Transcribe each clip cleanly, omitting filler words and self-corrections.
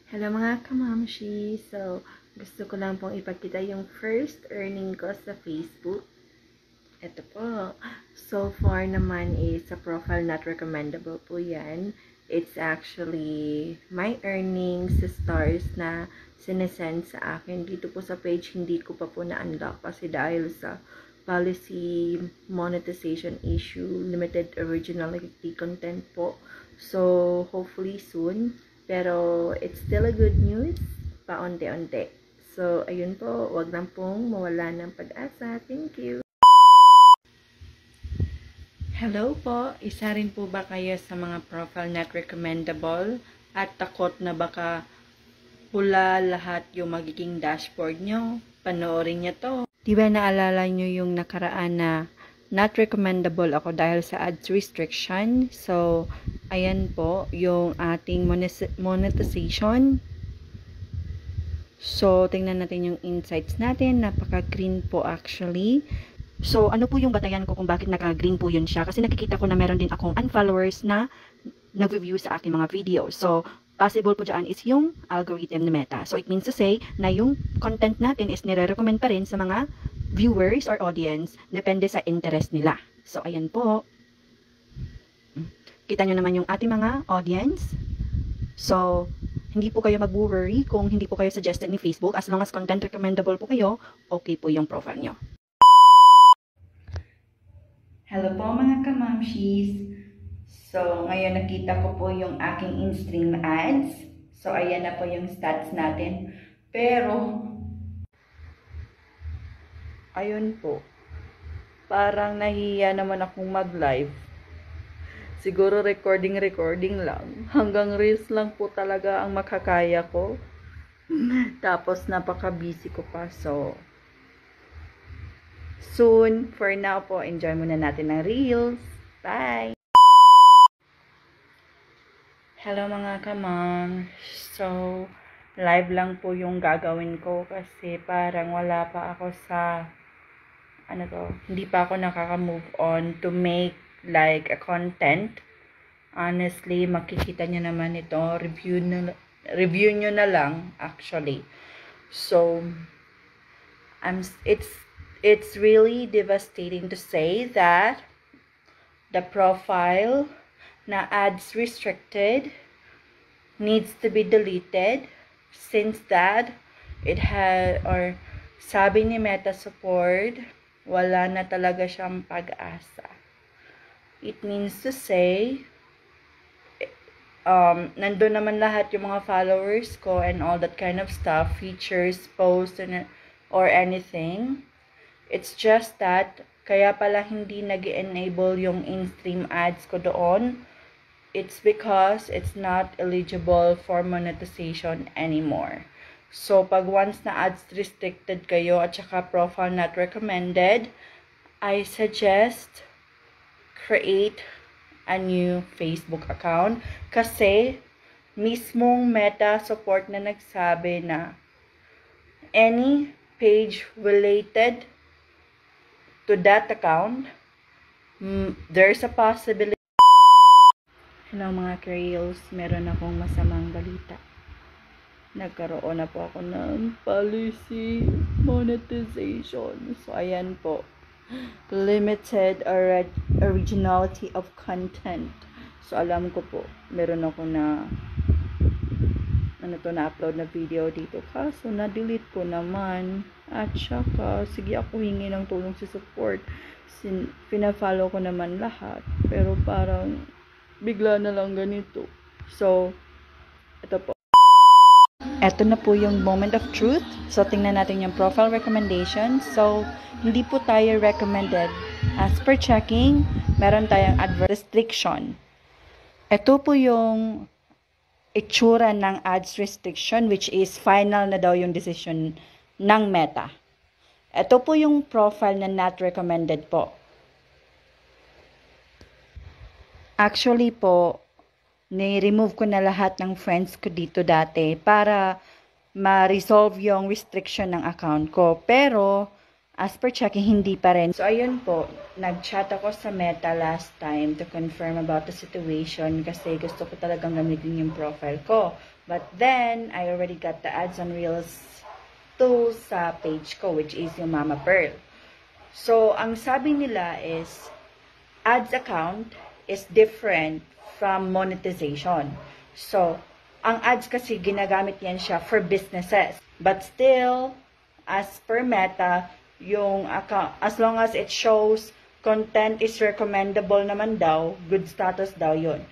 Hello mga kamamshi! So, gusto ko lang pong ipakita yung first earning ko sa Facebook. Ito po. So far naman is sa profile not recommendable po yan. It's actually my earnings sa stars na sinesend sa akin. Dito po sa page, hindi ko pa po na-unlock kasi dahil sa policy monetization issue, limited originality content po. So, hopefully soon. Pero, it's still a good news. Paunti-unti. So, ayun po. Wag lang pong mawala ng pag-asa. Thank you! Hello po! Isa rin po ba kayo sa mga profile not recommendable at takot na baka pula lahat yung magiging dashboard nyo? Panoorin nyo to. Di ba naalala nyo yung nakaraan na not recommendable ako dahil sa ads restriction? So, ayan po yung ating monetization. So, tingnan natin yung insights natin. Napaka-green po actually. So, ano po yung batayan ko kung bakit naka-green po yun siya? Kasi nakikita ko na meron din akong unfollowers na nag-review sa aking mga videos. So, possible po dyan is yung algorithm ni Meta. So, it means to say na yung content natin is nire-recommend pa rin sa mga viewers or audience. Depende sa interest nila. So, ayan po. Kita nyo naman yung ating mga audience. So, hindi po kayo mag-worry kung hindi po kayo suggested ni Facebook. As long as content recommendable po kayo, okay po yung profile nyo. Hello po mga kamamshis! So, ngayon nakita ko po yung aking in-stream ads. So, ayan na po yung stats natin. Pero, ayun po. Parang nahiya naman akong mag-live. Siguro recording lang. Hanggang reels lang po talaga ang makakaya ko. Tapos, napaka-busy ko pa. So, soon, for now po, enjoy muna natin ng reels. Bye! Hello mga kamam. So, live lang po yung gagawin ko kasi parang wala pa ako sa, hindi pa ako nakaka-move on to make like a content. Honestly, makikita nyo naman ito. Review nyo na lang actually. So, it's really devastating to say that the profile na ads restricted needs to be deleted since that it had, or sabi ni Meta support, wala na talaga siyang pag-asa. It means to say, nandun naman lahat yung mga followers ko and all that kind of stuff, features, posts, or anything. It's just that, kaya pala hindi nag-enable yung in-stream ads ko doon. It's because it's not eligible for monetization anymore. So, pag once na ads restricted kayo at saka profile not recommended, I suggest create a new Facebook account kasi mismong Meta support na nagsabi na any page related to that account, there's a possibility. Hello mga K-Reels, meron akong masamang balita. Nagkaroon na po ako ng policy monetization. So, ayan po. Limited originality of content. So, alam ko po, meron ako na na-upload na video dito. Kaso, na-delete ko naman. At saka, sige ako hingi ng tulong si support. Pina-follow ko naman lahat. Pero parang, bigla na lang ganito. So, ito po. Ito na po yung moment of truth. So, tingnan natin yung profile recommendation. So, hindi po tayo recommended. As per checking, meron tayong adverse restriction. Ito po yung itsura ng ads restriction, which is final na daw yung decision ng Meta. Ito po yung profile na not recommended po. Actually po, ni-remove ko na lahat ng friends ko dito dati para ma-resolve yung restriction ng account ko. Pero, As per checking, hindi pa rin. So, ayun po, nag-chat ako sa Meta last time to confirm about the situation kasi gusto ko talagang gamitin yung profile ko. But then, I already got the ads on Reels 2 sa page ko, which is yung Mama Pearl. So, ang sabi nila is, ads account is different from monetization. So, ang ads kasi ginagamit yan siya for businesses. But still, as per Meta, yung account, as long as it shows content is recommendable naman daw, good status daw yun.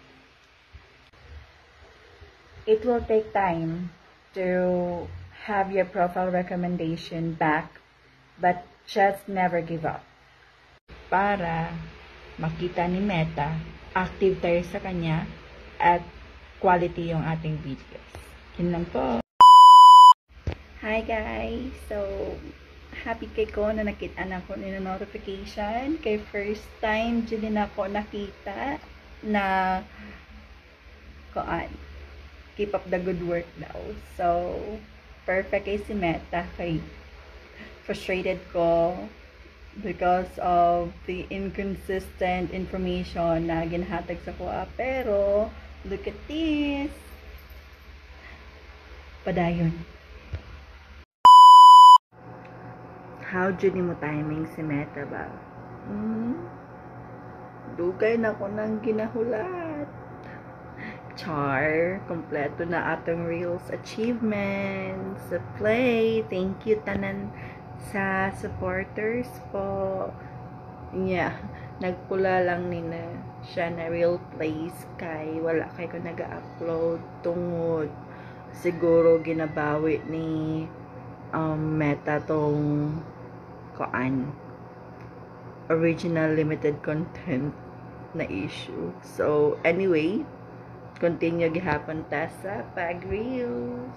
It will take time to have your profile recommendation back, but just never give up. Para makita ni Meta, active tayo sa kanya, at quality yung ating videos. Yun lang po. Hi guys! So, happy kay ko na nakita na ko ni notification. Kay first time, dyan din ako nakita na keep up the good work daw. So, perfect kay si Meta. Kay frustrated ko because of the inconsistent information na ginahatag sa kuha. Pero, look at this! Padayon. How dyan mo timing si Meta ba? Dugay na ko ng ginahulat. Char, kompleto na atong Reels achievements. Sa play, thank you tanan sa supporters po. Yeah, nagpula lang nina siya na real plays kay wala kay ko nag-upload tungod siguro ginabawi ni Meta tong original limited content na issue. So anyway, continue gihapon ta sa pag-reels.